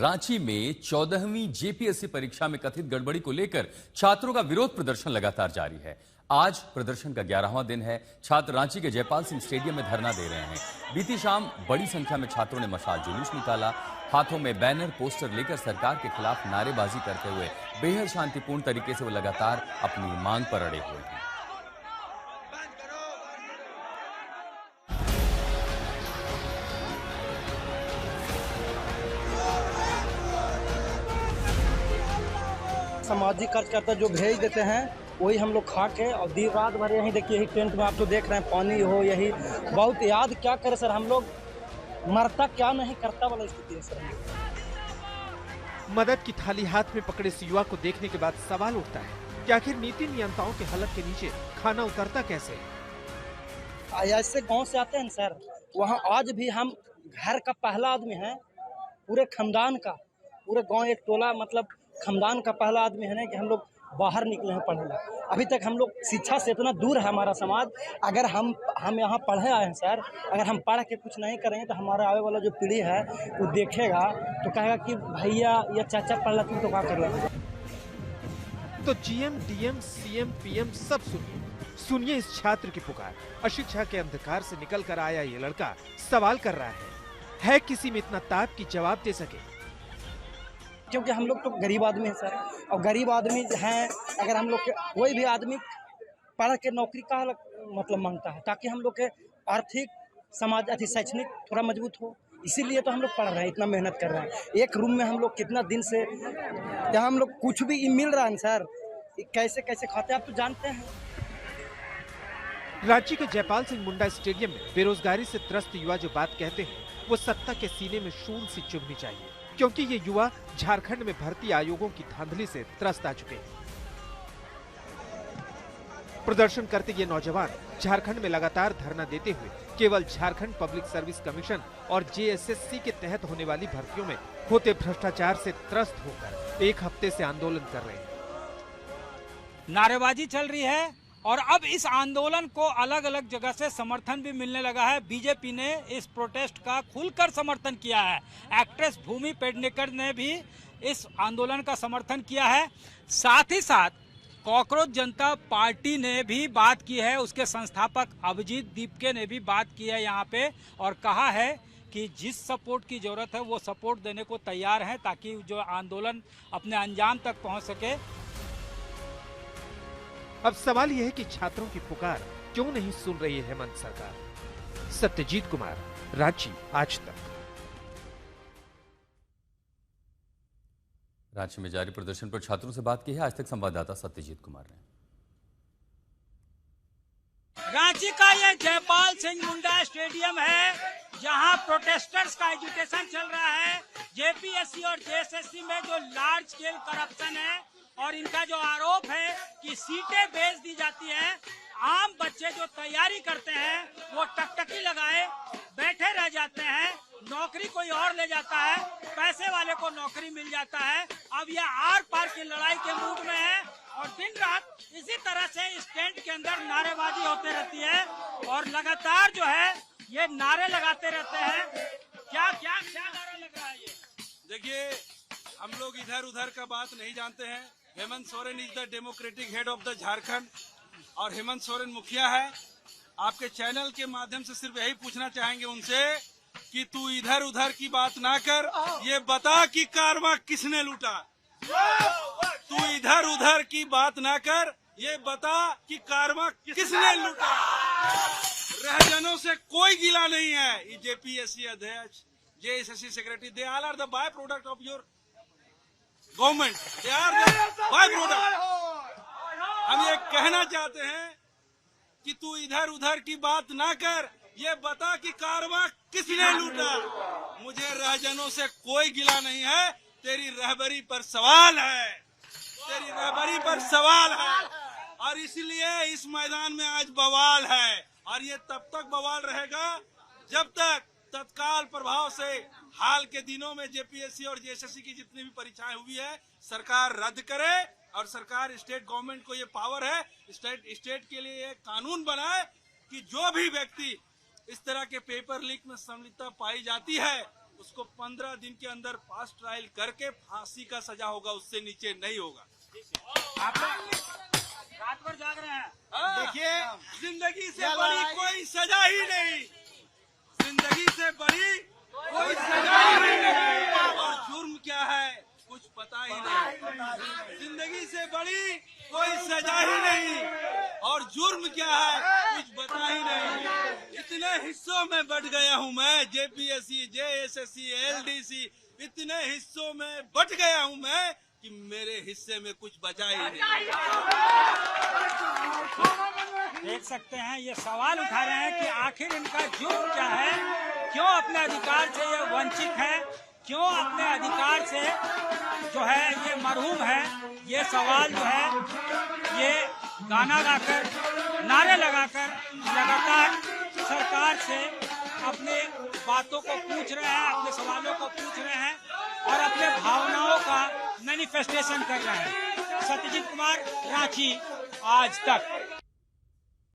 रांची में 14वीं जेपीएससी परीक्षा में कथित गड़बड़ी को लेकर छात्रों का विरोध प्रदर्शन लगातार जारी है। आज प्रदर्शन का 11वां दिन है। छात्र रांची के जयपाल सिंह स्टेडियम में धरना दे रहे हैं। बीती शाम बड़ी संख्या में छात्रों ने मशाल जुलूस निकाला। हाथों में बैनर पोस्टर लेकर सरकार के खिलाफ नारेबाजी करते हुए बेहद शांतिपूर्ण तरीके से वो लगातार अपनी मांग पर अड़े हुए हैं। सामाजिक कार्यकर्ता जो भेज देते हैं वही हम लोग खा के और दिन रात भर यहीं देखिए, यही टेंट में आप तो देख रहे हैं, पानी हो यही बहुत याद क्या करें सर, हम लोग मरता क्या नहीं करता वाला स्थिति है सर। मदद की थाली हाथ में पकड़े इस युवा को देखने के बाद सवाल उठता है कि आखिर नीति नियंताओं के हलक के नीचे खाना उतरता कैसे। ऐसे गांव से आते हैं सर, वहाँ आज भी हम घर का पहला आदमी है, पूरे खानदान का, पूरे गाँव एक टोला मतलब खानदान का पहला आदमी है ना कि हम लोग बाहर निकले हैं पढ़ने। अभी तक हम लोग शिक्षा से इतना दूर है हमारा समाज। अगर हम यहाँ पढ़े आए हैं सर, अगर हम पढ़ के कुछ नहीं करेंगे तो हमारा आने वाला जो पीढ़ी है वो देखेगा तो कहेगा कि भैया या चाचा पढ़ ला, तुम तो क्या कर रहे। तो जीएम, डीएम, सीएम, पीएम सब सुनिए इस छात्र की पुकार। अशिक्षा के अंधकार से निकल कर आया ये लड़का सवाल कर रहा है किसी में इतना ताप की जवाब दे सके। क्योंकि हम लोग तो गरीब आदमी हैं सर, और गरीब आदमी हैं, अगर हम लोग के कोई भी आदमी पढ़ के नौकरी का मतलब मांगता है ताकि हम लोग के आर्थिक समाज शैक्षणिक थोड़ा मजबूत हो, इसीलिए तो हम लोग पढ़ रहे हैं, इतना मेहनत कर रहे हैं। एक रूम में हम लोग कितना दिन से यहाँ हम लोग कुछ भी मिल रहा है सर, कैसे कैसे खाते हैं आप तो जानते हैं। रांची के जयपाल सिंह मुंडा स्टेडियम में बेरोजगारी से त्रस्त युवा जो बात कहते हैं वो सत्ता के सीने में शूल सी चुभनी चाहिए, क्योंकि ये युवा झारखंड में भर्ती आयोगों की धांधली से त्रस्त आ चुके हैं। प्रदर्शन करते ये नौजवान झारखंड में लगातार धरना देते हुए केवल झारखंड पब्लिक सर्विस कमीशन और जेएसएससी के तहत होने वाली भर्तियों में होते भ्रष्टाचार से त्रस्त होकर एक हफ्ते से आंदोलन कर रहे हैं। नारेबाजी चल रही है और अब इस आंदोलन को अलग अलग जगह से समर्थन भी मिलने लगा है। बीजेपी ने इस प्रोटेस्ट का खुलकर समर्थन किया है। एक्ट्रेस भूमि पेडनेकर ने भी इस आंदोलन का समर्थन किया है। साथ ही साथ कॉकरोच जनता पार्टी ने भी बात की है, उसके संस्थापक अभिजीत दीपके ने भी बात की है यहाँ पे और कहा है कि जिस सपोर्ट की जरूरत है वो सपोर्ट देने को तैयार है ताकि जो आंदोलन अपने अंजाम तक पहुँच सके। अब सवाल यह है कि छात्रों की पुकार क्यों नहीं सुन रही है हेमंत सरकार। सत्यजीत कुमार, रांची, आज तक। रांची में जारी प्रदर्शन पर छात्रों से बात की है आज तक संवाददाता सत्यजीत कुमार ने। रांची का ये जयपाल सिंह मुंडा स्टेडियम है जहां प्रोटेस्टर्स का एजुटेशन चल रहा है। जेपीएससी और जेएसएससी में जो लार्ज स्केल करप्शन है और इनका जो आरोप है कि सीटें बेच दी जाती हैं, आम बच्चे जो तैयारी करते हैं वो टकटकी लगाए बैठे रह जाते हैं, नौकरी कोई और ले जाता है, पैसे वाले को नौकरी मिल जाता है। अब यह आर पार की लड़ाई के मूड में है और दिन रात इसी तरह से इस टेंट के अंदर नारेबाजी होती रहती है और लगातार जो है ये नारे लगाते रहते हैं। क्या क्या क्या नारा लग रहा है ये? देखिए, हम लोग इधर उधर का बात नहीं जानते हैं। Hemant Soren is the democratic head of the Jharkhand और हेमंत सोरेन मुखिया है। आपके चैनल के माध्यम से सिर्फ यही पूछना चाहेंगे उनसे कि तू इधर उधर की बात ना कर, ये बता कि कारवा किसने लूटा। तू इधर उधर की बात ना कर, ये बता कि कारवा किसने लूटा। रहजनों से कोई गिला नहीं है। जेपीएससी अध्यक्ष, JSSC secretary, they all are the byproduct of your government, they are the byproduct. हम ये कहना चाहते हैं कि तू इधर उधर की बात ना कर, ये बता कि कारवा किसने लूटा। मुझे रहजनों से कोई गिला नहीं है, तेरी रहबरी पर सवाल है, तेरी रहबरी पर सवाल है और इसलिए इस मैदान में आज बवाल है और ये तब तक बवाल रहेगा जब तक तत्काल प्रभाव से हाल के दिनों में जेपीएससी और जेएसएससी की जितनी भी परीक्षाएं हुई है सरकार रद्द करे और सरकार स्टेट गवर्नमेंट को ये पावर है, स्टेट के लिए एक कानून बनाए कि जो भी व्यक्ति इस तरह के पेपर लीक में संलिप्तता पाई जाती है उसको 15 दिन के अंदर फास्ट ट्रायल करके फांसी का सजा होगा, उससे नीचे नहीं होगा। आप रात भर जाग रहे हैं। देखिए, जिंदगी से बड़ी कोई सजा ही नहीं, जिंदगी से बड़ी कोई सजा ही नहीं। और जुर्म क्या है कुछ पता ही नहीं, जिंदगी से बड़ी कोई सजा ही नहीं, और जुर्म क्या है कुछ पता ही नहीं। इतने हिस्सों में बट गया हूँ मैं, जेपीएससी, जेएसएससी, एलडीसी, इतने हिस्सों में बट गया हूँ मैं कि मेरे हिस्से में कुछ बचा ही नहीं। देख सकते हैं ये सवाल उठा रहे हैं कि आखिर इनका जुर्म क्या है, क्यों अपने अधिकार से ये वंचित है, क्यों अपने अधिकार से जो है ये महरूम है। ये सवाल जो है ये गाना गाकर, नारे लगाकर लगातार सरकार से अपने बातों को पूछ रहे हैं, अपने सवालों को पूछ रहे हैं और अपने भावनाओं का मैनिफेस्टेशन कर रहे हैं। सत्यजीत कुमार, रांची, आज तक।